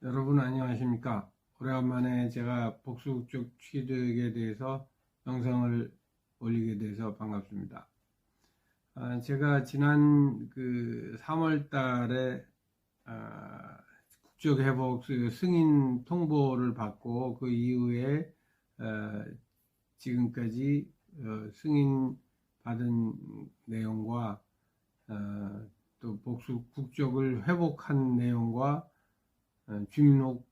여러분 안녕하십니까? 오래간만에 제가 복수국적 취득에 대해서 영상을 올리게 돼서 반갑습니다. 제가 지난 3월 달에 국적회복 승인 통보를 받고 그 이후에 어, 지금까지 승인 받은 내용과 또 복수 국적을 회복한 내용과 주민록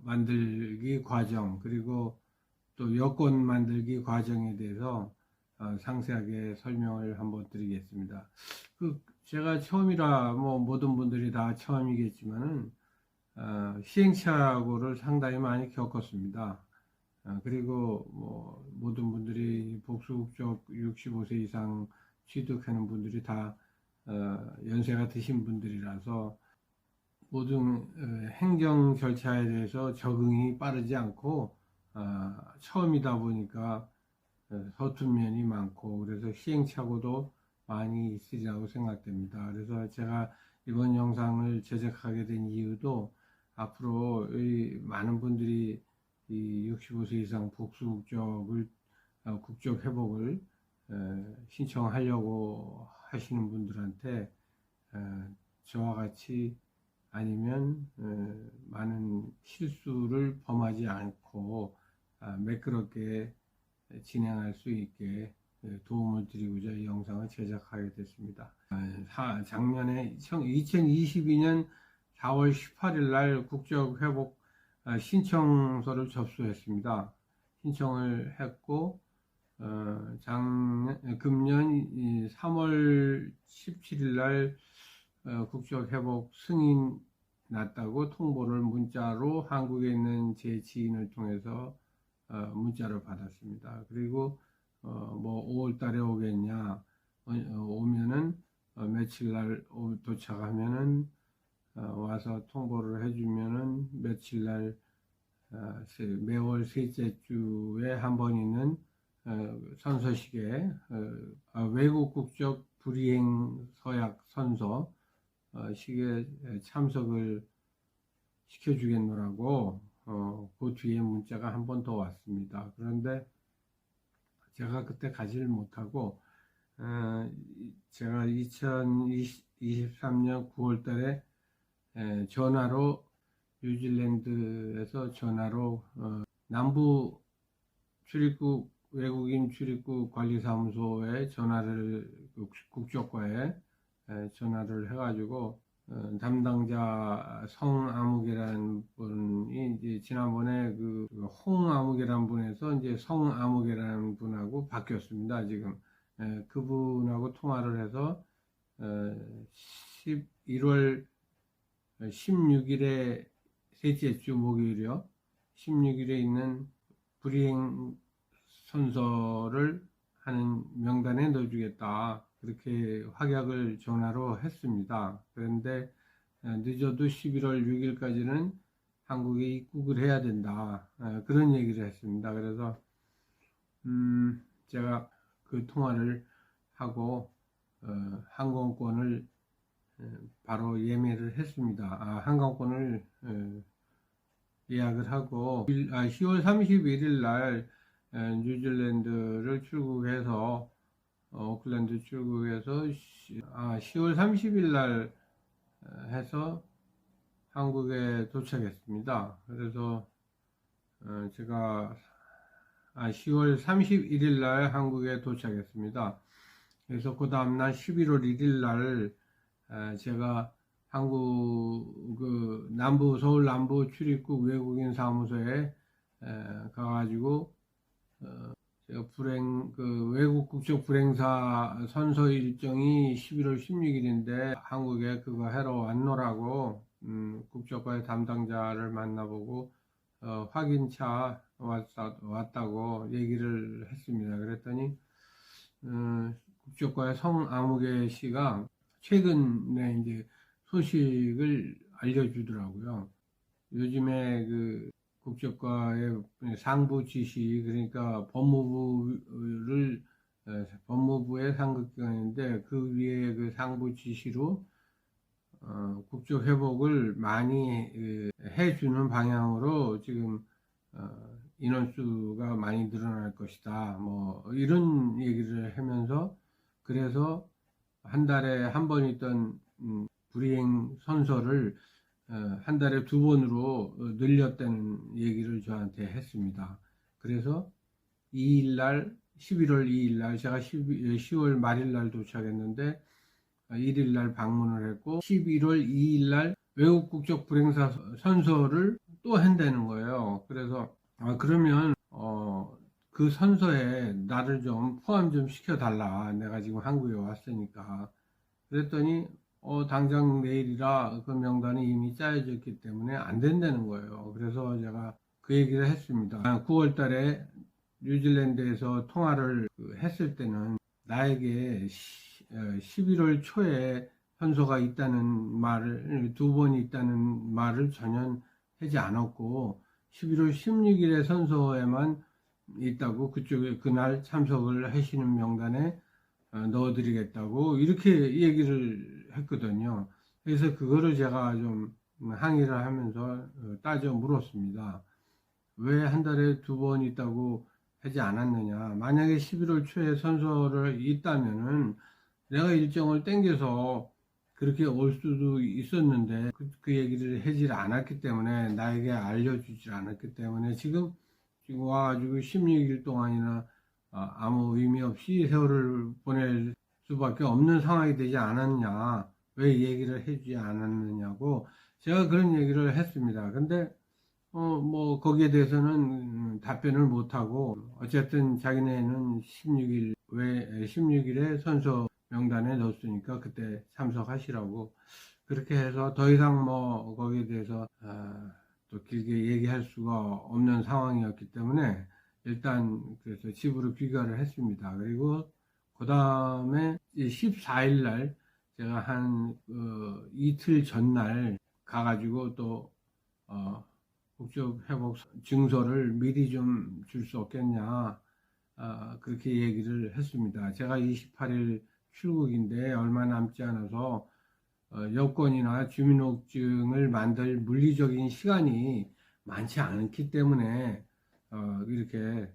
만들기 과정 그리고 또 여권 만들기 과정에 대해서 상세하게 설명을 한번 드리겠습니다. 제가 처음이라 뭐 모든 분들이 다 처음이겠지만은 시행착오를 상당히 많이 겪었습니다. 그리고 뭐 모든 분들이 복수국적 65세 이상 취득하는 분들이 다 연세가 드신 분들이라서 모든 행정 절차에 대해서 적응이 빠르지 않고 처음이다 보니까 서툰 면이 많고 그래서 시행착오도 많이 있으리라고 생각됩니다. 그래서 제가 이번 영상을 제작하게 된 이유도 앞으로 많은 분들이 이 65세 이상 복수국적을 국적 회복을 신청하려고 하시는 분들한테 저와 같이 아니면 많은 실수를 범하지 않고 매끄럽게 진행할 수 있게 도움을 드리고자 이 영상을 제작하게 됐습니다. 작년에 2022년 4월 18일 날 국적회복 신청서를 접수했습니다. 신청을 했고 금년 3월 17일 날 국적회복 승인 났다고 통보를 문자로 한국에 있는 제 지인을 통해서 문자를 받았습니다. 그리고 뭐 5월 달에 오겠냐, 오면은 며칠 날 도착하면은 와서 통보를 해주면은 며칠 날 매월 셋째 주에 한 번 있는 선서식에 외국 국적 불이행 서약 선서 식에 참석을 시켜주겠노라고 그 뒤에 문자가 한 번 더 왔습니다. 그런데 제가 그때 가지를 못하고 제가 2023년 9월 달에 전화로 뉴질랜드에서 전화로 남부 출입국 외국인 출입국 관리사무소에 전화를 국적과에 전화를 해가지고 담당자 성아무개라는 분이 이제 지난번에 홍아무개라는 분에서 이제 성아무개라는 분하고 바뀌었습니다. 지금 그분하고 통화를 해서 11월 16일에 셋째 주 목요일이요. 16일에 있는 불이행 선서를 하는 명단에 넣어주겠다. 그렇게 확약을 전화로 했습니다. 그런데 늦어도 11월 6일까지는 한국에 입국을 해야 된다. 그런 얘기를 했습니다. 그래서 제가 그 통화를 하고 항공권을 바로 예매를 했습니다. 항공권을 예약을 하고 10월 31일 날 뉴질랜드를 출국해서 오클랜드 출국해서 10월 30일 날 해서 한국에 도착했습니다. 그래서 제가 10월 31일 날 한국에 도착했습니다. 그래서 그 다음날 11월 1일 날 제가 한국 남부 서울 남부 출입국 외국인 사무소에 가가지고 제가 외국 국적 불행사 선서 일정이 11월 16일인데 한국에 그거 하러 왔노라고 국적과의 담당자를 만나보고 확인차 왔다고 얘기를 했습니다. 그랬더니 국적과의 성아무개 씨가 최근에 이제 소식을 알려주더라고요. 요즘에 국적과의 상부 지시, 그러니까 법무부의 상급기관인데 그 위에 그 상부 지시로 국적 회복을 많이 해주는 방향으로 지금 인원수가 많이 늘어날 것이다. 뭐 이런 얘기를 하면서, 그래서 한 달에 한 번 있던 불이행 선서를 한 달에 2번으로 늘렸다는 얘기를 저한테 했습니다. 그래서 11월 2일 날 제가 10월 말일 날 도착했는데 1일 날 방문을 했고 11월 2일 날 외국 국적 불행사 선서를 또 한다는 거예요. 그래서 그러면 그 선서에 나를 좀 포함 좀 시켜달라. 내가 지금 한국에 왔으니까. 그랬더니 당장 내일이라 그 명단이 이미 짜여졌기 때문에 안 된다는 거예요. 그래서 제가 그 얘기를 했습니다. 9월 달에 뉴질랜드에서 통화를 했을 때는 나에게 11월 초에 선서가 있다는 말을, 2번 있다는 말을 전혀 하지 않았고 11월 16일에 선서에만 있다고, 그쪽에 그날 참석을 하시는 명단에 넣어드리겠다고 이렇게 얘기를 했거든요. 그래서 그거를 제가 좀 항의를 하면서 따져 물었습니다. 왜 한 달에 2번 있다고 하지 않았느냐. 만약에 11월 초에 선서를 있다면은 내가 일정을 땡겨서 그렇게 올 수도 있었는데 그 얘기를 하질 않았기 때문에, 나에게 알려주질 않았기 때문에 지금 와가지고 16일 동안이나 아무 의미 없이 세월을 보낼 수밖에 없는 상황이 되지 않았냐, 왜 얘기를 해주지 않았느냐고 제가 그런 얘기를 했습니다. 근데 뭐 거기에 대해서는 답변을 못하고, 어쨌든 자기네는 16일에 선서 명단에 넣었으니까 그때 참석하시라고 그렇게 해서 더 이상 뭐 거기에 대해서 또 길게 얘기할 수가 없는 상황이었기 때문에 일단 그래서 집으로 귀가를 했습니다. 그리고 그 다음에 14일 날 제가 한 이틀 전날 가가지고 또 국적 회복 증서를 미리 좀 줄 수 없겠냐, 그렇게 얘기를 했습니다. 제가 28일 출국인데 얼마 남지 않아서 여권이나 주민등록증을 만들 물리적인 시간이 많지 않기 때문에 이렇게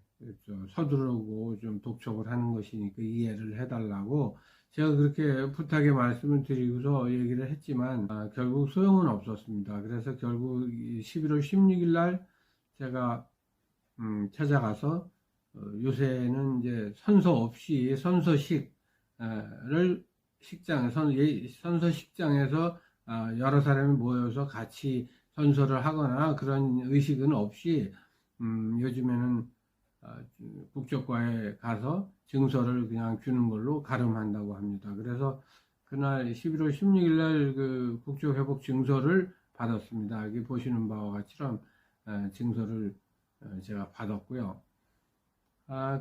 서두르고 좀 독촉을 하는 것이니까 이해를 해달라고 제가 그렇게 부탁의 말씀을 드리고서 얘기를 했지만 결국 소용은 없었습니다. 그래서 결국 11월 16일 날 제가 찾아가서 요새는 이제 선서 없이 선서식을 선서식장에서 여러 사람이 모여서 같이 선서를 하거나 그런 의식은 없이 요즘에는 국적과에 가서 증서를 그냥 주는 걸로 가름한다고 합니다. 그래서 그날 11월 16일 날 그 국적회복 증서를 받았습니다. 여기 보시는 바와 같이럼 증서를 제가 받았고요.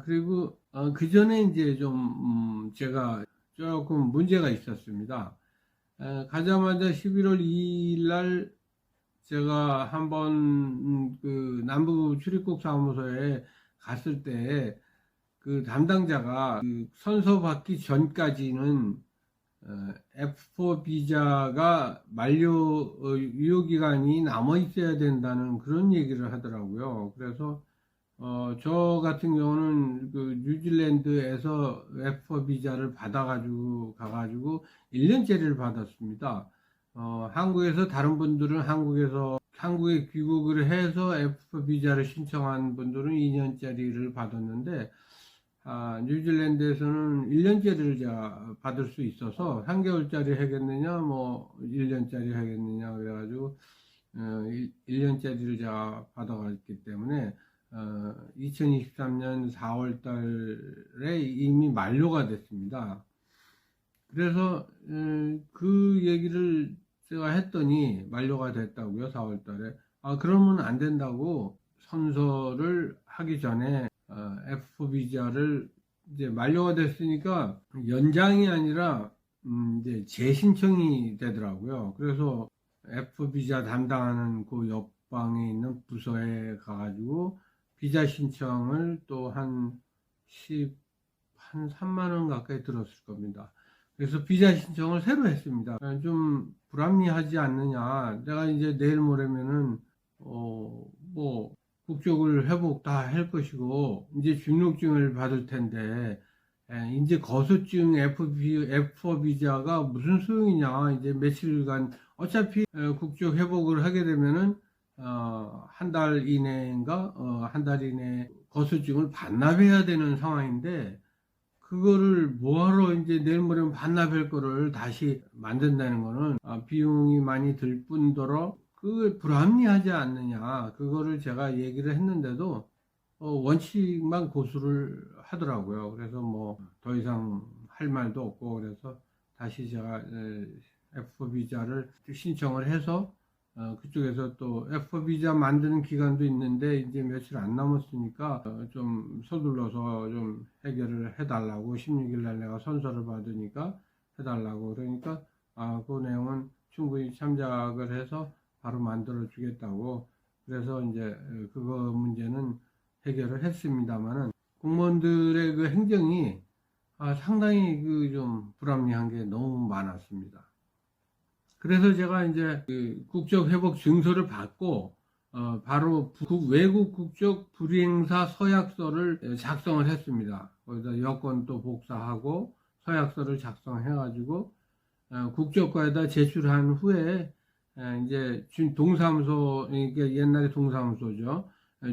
그리고 그 전에 이제 좀 제가 조금 문제가 있었습니다. 가자마자 11월 2일 날 제가 한번 그 남부 출입국 사무소에 갔을 때 그 담당자가 그 선서 받기 전까지는 F4 비자가 만료 유효기간이 남아 있어야 된다는 그런 얘기를 하더라고요. 그래서 저 같은 경우는 그 뉴질랜드에서 F4 비자를 받아가지고 가가지고 1년짜리를 받았습니다. 한국에서 다른 분들은 한국에 귀국을 해서 F4 비자를 신청한 분들은 2년짜리를 받았는데 뉴질랜드에서는 1년짜리를 제가 받을 수 있어서 3개월짜리 하겠느냐 뭐 1년짜리 하겠느냐 그래가지고 1년짜리를 제가 받아갔기 때문에 2023년 4월 달에 이미 만료가 됐습니다. 그래서 그 얘기를 제가 했더니 만료가 됐다고요, 4월 달에. 그러면 안 된다고, 선서를 하기 전에 F 비자를 이제 만료가 됐으니까 연장이 아니라 이제 재신청이 되더라고요. 그래서 F 비자 담당하는 그 옆방에 있는 부서에 가가지고 비자 신청을 또 한 3만 원 가까이 들었을 겁니다. 그래서 비자 신청을 새로 했습니다. 좀 불합리하지 않느냐. 내가 이제 내일 모레면은 뭐 국적을 회복 다 할 것이고 이제 중력증을 받을 텐데 이제 거소증 F4 비자가 무슨 소용이냐. 이제 며칠간 어차피 국적 회복을 하게 되면은 한 달 이내인가 한 달 이내 거소증을 반납해야 되는 상황인데 그거를 뭐하러 이제 내일 모레면 반납할 거를 다시 만든다는 거는 비용이 많이 들 뿐더러 그 불합리하지 않느냐. 그거를 제가 얘기를 했는데도 원칙만 고수를 하더라고요. 그래서 뭐 더 이상 할 말도 없고 그래서 다시 제가 F4 비자를 신청을 해서 그쪽에서 또 F4 비자 만드는 기간도 있는데 이제 며칠 안 남았으니까 좀 서둘러서 좀 해결을 해달라고 16일 날 내가 선서를 받으니까 해달라고 그러니까 그 내용은 충분히 참작을 해서 바로 만들어 주겠다고 그래서 이제 그거 문제는 해결을 했습니다만은 공무원들의 그 행정이 상당히 그 좀 불합리한 게 너무 많았습니다. 그래서 제가 이제 그 국적 회복 증서를 받고 바로 외국 국적 불이행사 서약서를 작성을 했습니다. 거기다 여권도 복사하고 서약서를 작성해가지고 국적과에다 제출한 후에 이제 동사무소 이게 옛날에 동사무소죠.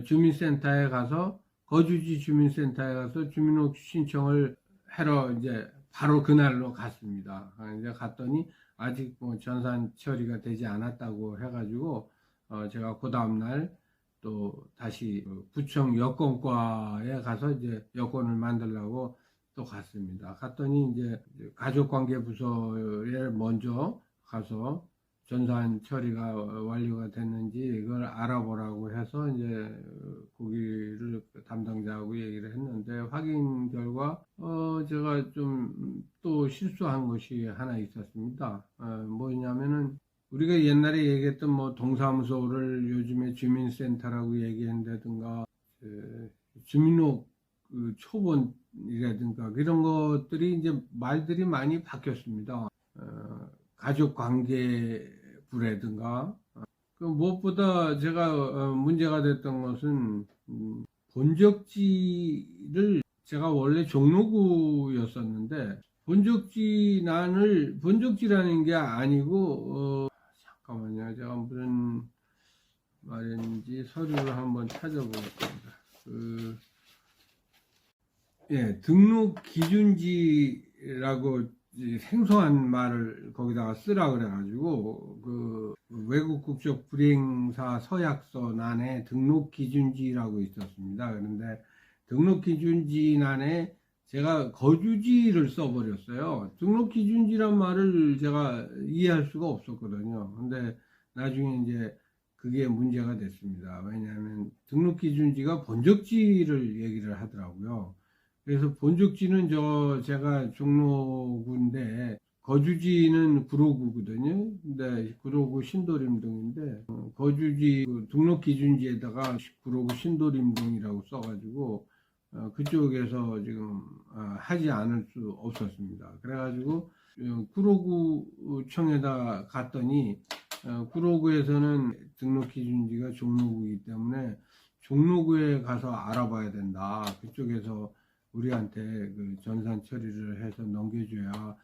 주민센터에 가서 거주지 주민센터에 가서 주민등록 신청을 하러 이제 바로 그날로 갔습니다. 이제 갔더니 아직 뭐 전산 처리가 되지 않았다고 해가지고 제가 그 다음날 또 다시 구청 여권과에 가서 이제 여권을 만들려고 또 갔습니다. 갔더니 이제 가족관계부서에 먼저 가서 전산 처리가 완료가 됐는지 이걸 알아보라고 해서 이제 거기를 담당자하고 얘기를 했는데 확인 결과 제가 좀 또 실수한 것이 하나 있었습니다. 뭐냐면은 우리가 옛날에 얘기했던 뭐 동사무소를 요즘에 주민센터라고 얘기한다든가 주민등록 그 초본이라든가 이런 것들이 이제 말들이 많이 바뀌었습니다. 가족관계부라든가 그 무엇보다 제가 문제가 됐던 것은 본적지를 제가 원래 종로구였었는데 본적지라는 게 아니고 잠깐만요. 제가 무슨 말인지 서류를 한번 찾아보겠습니다. 등록 기준지라고 생소한 말을 거기다가 쓰라 그래가지고 그 외국 국적 불이행사 서약서란에 등록 기준지라고 있었습니다. 그런데 등록 기준지란에 제가 거주지를 써버렸어요. 등록 기준지란 말을 제가 이해할 수가 없었거든요. 근데 나중에 이제 그게 문제가 됐습니다. 왜냐하면 등록 기준지가 본적지를 얘기를 하더라고요. 그래서 본적지는 제가 종로구인데 거주지는 구로구거든요. 근데 구로구 신도림동인데 거주지 등록 기준지에다가 구로구 신도림동이라고 써가지고 그쪽에서 지금 하지 않을 수 없었습니다. 그래가지고 구로구청에다 갔더니 구로구에서는 등록 기준지가 종로구이기 때문에 종로구에 가서 알아봐야 된다. 그쪽에서 우리한테 그 전산 처리를 해서 넘겨줘야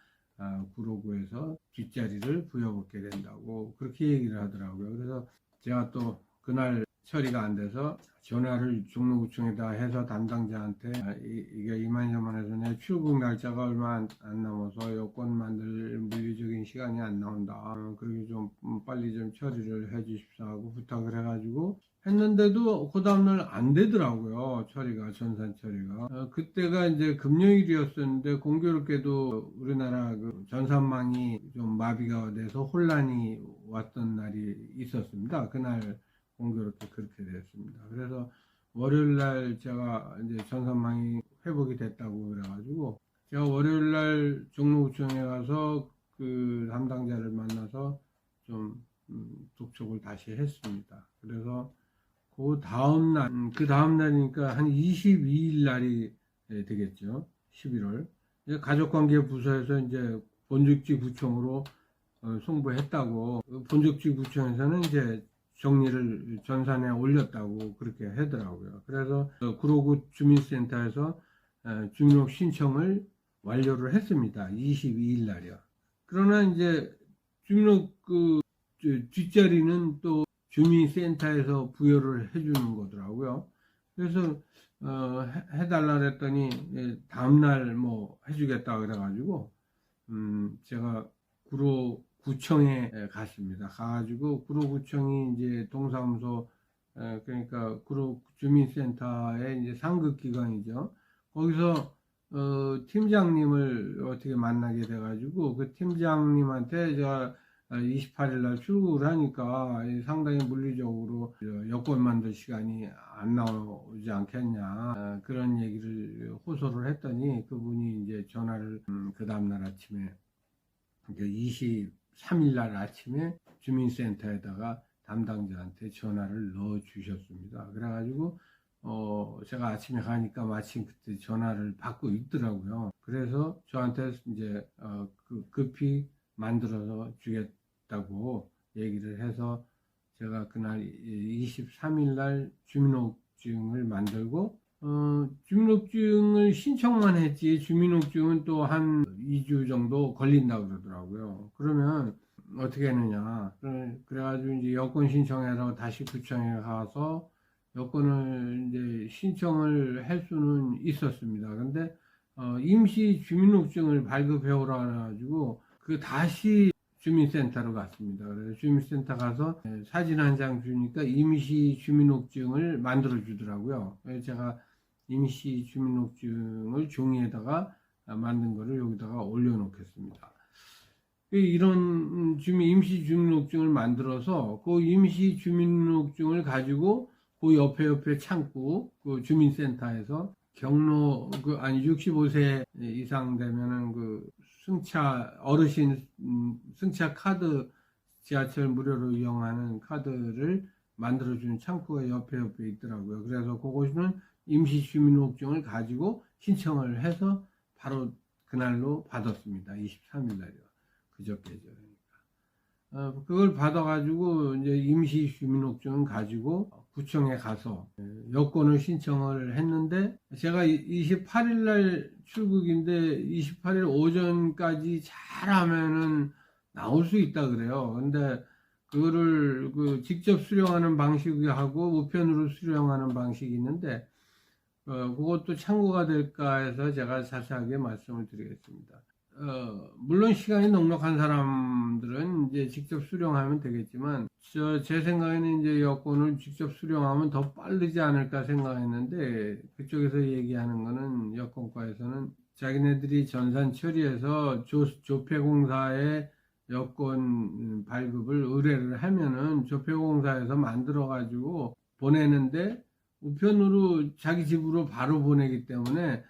구로구에서 뒷자리를 부여받게 된다고 그렇게 얘기를 하더라고요. 그래서 제가 또 그날 처리가 안 돼서 전화를 종로구청에다 해서 담당자한테 이게 이만저만해서 내 출국 날짜가 얼마 안 남아서 여권 만들 물리적인 시간이 안 나온다. 그렇게 좀 빨리 좀 처리를 해 주십사 하고 부탁을 해가지고 했는데도 그 다음날 안 되더라고요. 전산 처리가. 그때가 이제 금요일이었었는데 공교롭게도 우리나라 그 전산망이 좀 마비가 돼서 혼란이 왔던 날이 있었습니다. 그날 공교롭게 그렇게 되었습니다. 그래서 월요일날 제가 이제 전산망이 회복이 됐다고 그래가지고 제가 월요일날 종로구청에 가서 그 담당자를 만나서 좀 독촉을 다시 했습니다. 그래서 그 다음날이니까 한 22일 날이 되겠죠. 11월. 가족관계 부서에서 이제 본적지 구청으로 송부했다고, 본적지 구청에서는 이제 정리를 전산에 올렸다고 그렇게 하더라고요. 그래서 구로구 주민센터에서 주민등록 신청을 완료를 했습니다. 22일 날이요. 그러나 이제 주민등록 뒷자리는 또 주민센터에서 부여를 해주는 거더라고요. 그래서 해달라 그랬더니 다음날 뭐 해주겠다 그래가지고 제가 구로구청에 갔습니다. 가가지고 구로구청이 이제 동사무소 그러니까 구로주민센터의 이제 상급기관이죠. 거기서 팀장님을 어떻게 만나게 돼가지고 그 팀장님한테 제가 28일 날 출국을 하니까 상당히 물리적으로 여권 만들 시간이 안 나오지 않겠냐 그런 얘기를 호소를 했더니 그분이 이제 전화를 그 다음날 아침에 23일 날 아침에 주민센터에다가 담당자한테 전화를 넣어 주셨습니다. 그래가지고 제가 아침에 가니까 마침 그때 전화를 받고 있더라고요. 그래서 저한테 이제 급히 만들어서 주겠다고 얘기를 해서 제가 그날 23일 날 주민등록증을 만들고 주민등록증을 신청만 했지 주민등록증은 또 한 2주 정도 걸린다고 그러더라고요. 그러면 어떻게 했느냐. 그래가지고 이제 여권 신청해서 다시 구청에 가서 여권을 이제 신청을 할 수는 있었습니다. 근데 임시 주민등록증을 발급해 오라 해가지고 그 다시 주민센터로 갔습니다. 그래서 주민센터 가서 사진 한 장 주니까 임시 주민등록증을 만들어 주더라고요. 그래서 제가 임시 주민등록증을 종이에다가 만든 거를 여기다가 올려놓겠습니다. 이런 임시 주민등록증을 만들어서 그 임시 주민등록증을 가지고 그 옆에 창구 그 주민센터에서 경로 아니 65세 이상 되면은 그 승차 어르신 승차 카드 지하철 무료로 이용하는 카드를 만들어주는 창구가 옆에 있더라고요. 그래서 그곳은 임시 주민등록증을 가지고 신청을 해서 바로 그날로 받았습니다. 23일 날이요. 그저께죠. 그걸 받아가지고 이제 임시 주민등록증을 가지고 구청에 가서 여권을 신청을 했는데 제가 28일 날 출국인데 28일 오전까지 잘하면은 나올 수 있다 그래요. 근데 그거를 직접 수령하는 방식하고 우편으로 수령하는 방식이 있는데 그것도 참고가 될까 해서 제가 자세하게 말씀을 드리겠습니다. 물론 시간이 넉넉한 사람들은 이제 직접 수령하면 되겠지만, 제 생각에는 이제 여권을 직접 수령하면 더 빠르지 않을까 생각했는데, 그쪽에서 얘기하는 거는 여권과에서는 자기네들이 전산 처리해서 조폐공사에 여권 발급을 의뢰를 하면은 조폐공사에서 만들어가지고 보내는데, 우편으로 자기 집으로 바로 보내기 때문에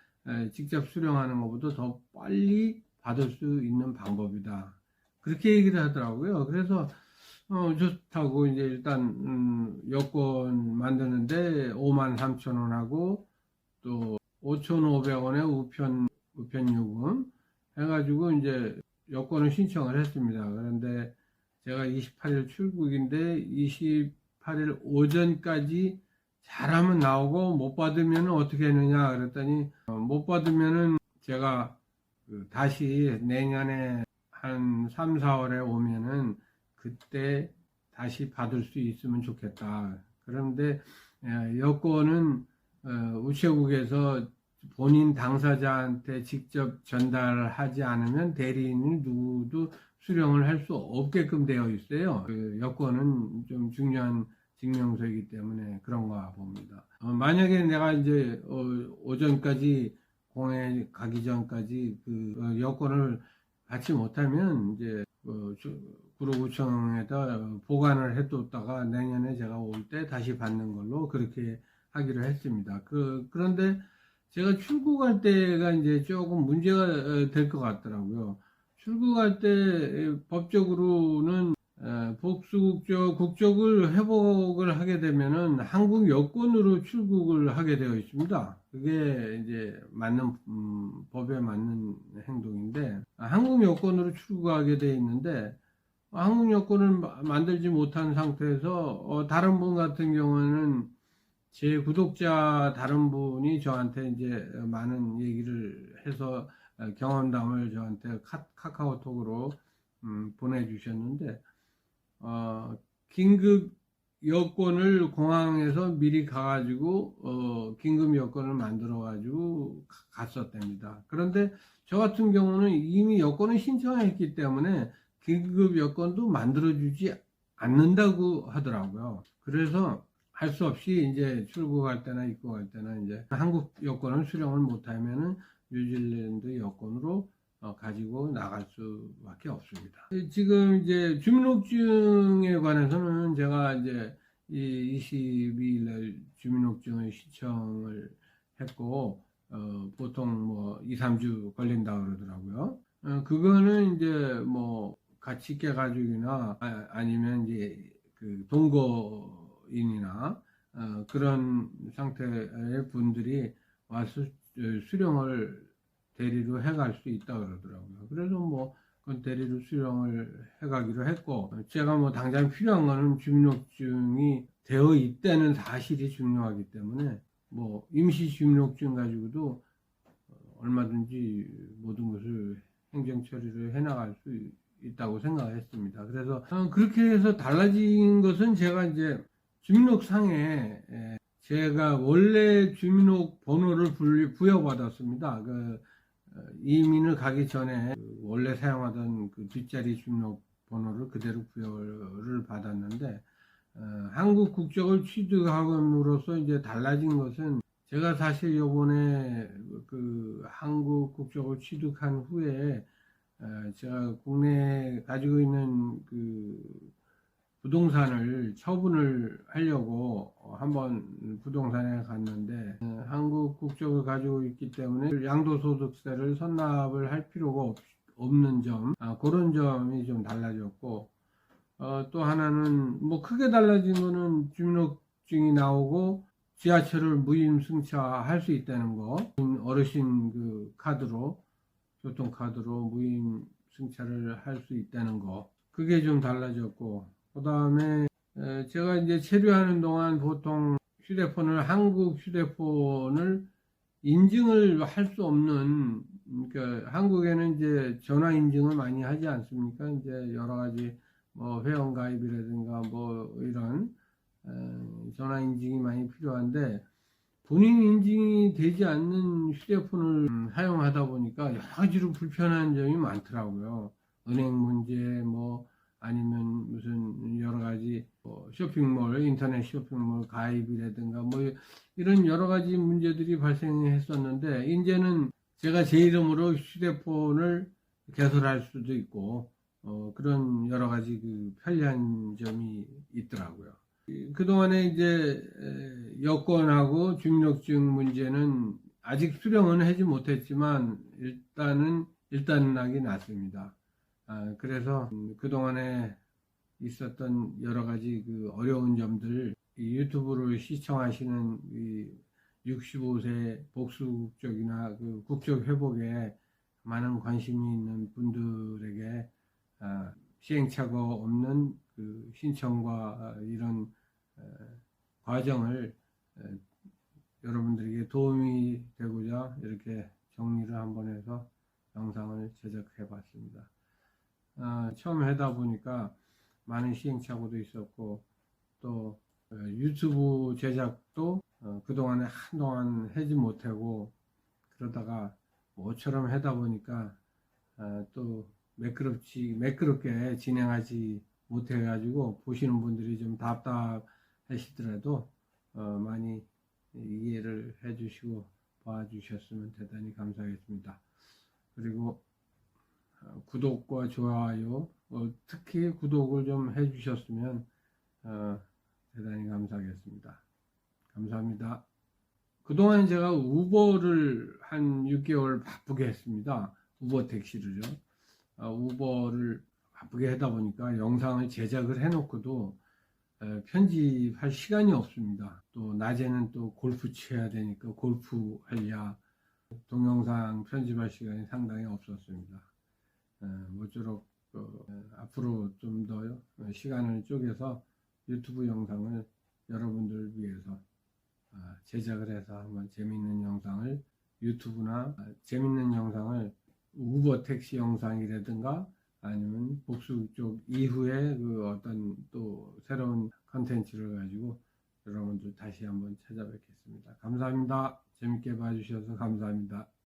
직접 수령하는 것보다 더 빨리 받을 수 있는 방법이다. 그렇게 얘기를 하더라고요. 그래서 좋다고 이제 일단 여권 만드는데 53,000원하고 또 5,500원의 우편 요금 해가지고 이제 여권을 신청을 했습니다. 그런데 제가 28일 출국인데 28일 오전까지 잘하면 나오고 못 받으면 어떻게 했느냐 그랬더니 못 받으면은 제가 다시 내년에 한 3, 4월에 오면은 그때 다시 받을 수 있으면 좋겠다. 그런데 여권은 우체국에서 본인 당사자한테 직접 전달하지 않으면 대리인이 누구도 수령을 할 수 없게끔 되어 있어요. 여권은 좀 중요한 증명서이기 때문에 그런가 봅니다. 만약에 내가 이제 오전까지 공에 가기 전까지 여권을 받지 못하면 이제 구로구청에다 보관을 해뒀다가 내년에 제가 올 때 다시 받는 걸로 그렇게 하기로 했습니다. 그런데 제가 출국할 때가 이제 조금 문제가 될 것 같더라고요. 출국할 때 법적으로는 국적을 회복을 하게 되면은 한국 여권으로 출국을 하게 되어 있습니다. 그게 이제 맞는 법에 맞는 행동인데, 한국 여권으로 출국하게 되어 있는데, 한국 여권을 만들지 못한 상태에서 다른 분 같은 경우는 제 구독자 다른 분이 저한테 이제 많은 얘기를 해서 경험담을 저한테 카카오톡으로 보내주셨는데, 긴급 여권을 공항에서 미리 가가지고 긴급 여권을 만들어가지고 갔었답니다. 그런데 저 같은 경우는 이미 여권을 신청했기 때문에 긴급 여권도 만들어주지 않는다고 하더라고요. 그래서 할 수 없이 이제 출국할 때나 입국할 때나 이제 한국 여권을 수령을 못하면은 뉴질랜드 여권으로 가지고 나갈 수밖에 없습니다. 지금 이제 주민등록증에 관해서는 제가 이제 22일 날 주민등록증을 신청을 했고, 보통 뭐 2, 3주 걸린다 그러더라고요. 그거는 이제 뭐 같이 깨가족이나 아니면 이제 그 동거인이나 그런 상태의 분들이 와서 수령을 대리로 해갈 수 있다 그러더라고요. 그래서 뭐 그건 대리로 수령을 해가기로 했고, 제가 뭐 당장 필요한 거는 주민등록증이 되어 있다는 사실이 중요하기 때문에 뭐 임시 주민등록증 가지고도 얼마든지 모든 것을 행정 처리를 해나갈 수 있다고 생각했습니다. 그래서 그렇게 해서 달라진 것은 제가 이제 주민등록상에 제가 원래 주민등록 번호를 부여받았습니다. 이민을 가기 전에 원래 사용하던 그 뒷자리 주민등록 번호를 그대로 부여를 받았는데, 한국 국적을 취득함으로써 이제 달라진 것은, 제가 사실 요번에 그 한국 국적을 취득한 후에 제가 국내에 가지고 있는 그 부동산을 처분을 하려고 한번 부동산에 갔는데, 한국 국적을 가지고 있기 때문에 양도소득세를 선납을 할 필요가 없는 점, 그런 점이 좀 달라졌고, 또 하나는 뭐 크게 달라진 거는 주민등록증이 나오고 지하철을 무임 승차할 수 있다는 거, 어르신 그 카드로, 교통카드로 무임 승차를 할 수 있다는 거, 그게 좀 달라졌고, 그 다음에 제가 이제 체류하는 동안 보통 한국 휴대폰을 인증을 할 수 없는, 그러니까 한국에는 이제 전화 인증을 많이 하지 않습니까? 이제 여러 가지 뭐 회원가입이라든가 뭐 이런 전화 인증이 많이 필요한데, 본인 인증이 되지 않는 휴대폰을 사용하다 보니까 여러 가지로 불편한 점이 많더라고요. 은행 문제, 뭐 아니면 무슨 여러 가지 쇼핑몰, 인터넷 쇼핑몰 가입이라든가 뭐 이런 여러 가지 문제들이 발생했었는데, 이제는 제가 제 이름으로 휴대폰을 개설할 수도 있고 그런 여러 가지 그 편리한 점이 있더라고요. 그동안에 이제 여권하고 주민등록증 문제는 아직 수령은 하지 못했지만 일단은 나긴 났습니다. 그래서 그동안에 있었던 여러 가지 그 어려운 점들, 유튜브를 시청하시는 65세 복수국적이나 그 국적 회복에 많은 관심이 있는 분들에게 시행착오 없는 그 신청과 이런 과정을 여러분들에게 도움이 되고자 이렇게 정리를 한번 해서 영상을 제작해 봤습니다. 처음 하다 보니까 많은 시행착오도 있었고, 또 유튜브 제작도 그동안에 한동안 하지 못하고, 그러다가 모처럼 하다 보니까 또 매끄럽게 진행하지 못해가지고 보시는 분들이 좀 답답하시더라도 많이 이해를 해주시고 봐주셨으면 대단히 감사하겠습니다. 그리고 구독과 좋아요, 특히 구독을 좀 해주셨으면 대단히 감사하겠습니다. 감사합니다. 그동안 제가 우버를 한 6개월 바쁘게 했습니다. 우버 택시를요. 우버를 바쁘게 하다 보니까 영상을 제작을 해놓고도 편집할 시간이 없습니다. 또 낮에는 또 골프 쳐야 되니까 골프 하랴 동영상 편집할 시간이 상당히 없었습니다. 모쪼록 앞으로 좀 더 시간을 쪼개서 유튜브 영상을 여러분들을 위해서 제작을 해서 한번 재밌는 영상을 유튜브나 재밌는 영상을 우버 택시 영상이라든가 아니면 복수 쪽 이후에 그 어떤 또 새로운 컨텐츠를 가지고 여러분들 다시 한번 찾아뵙겠습니다. 감사합니다. 재밌게 봐주셔서 감사합니다.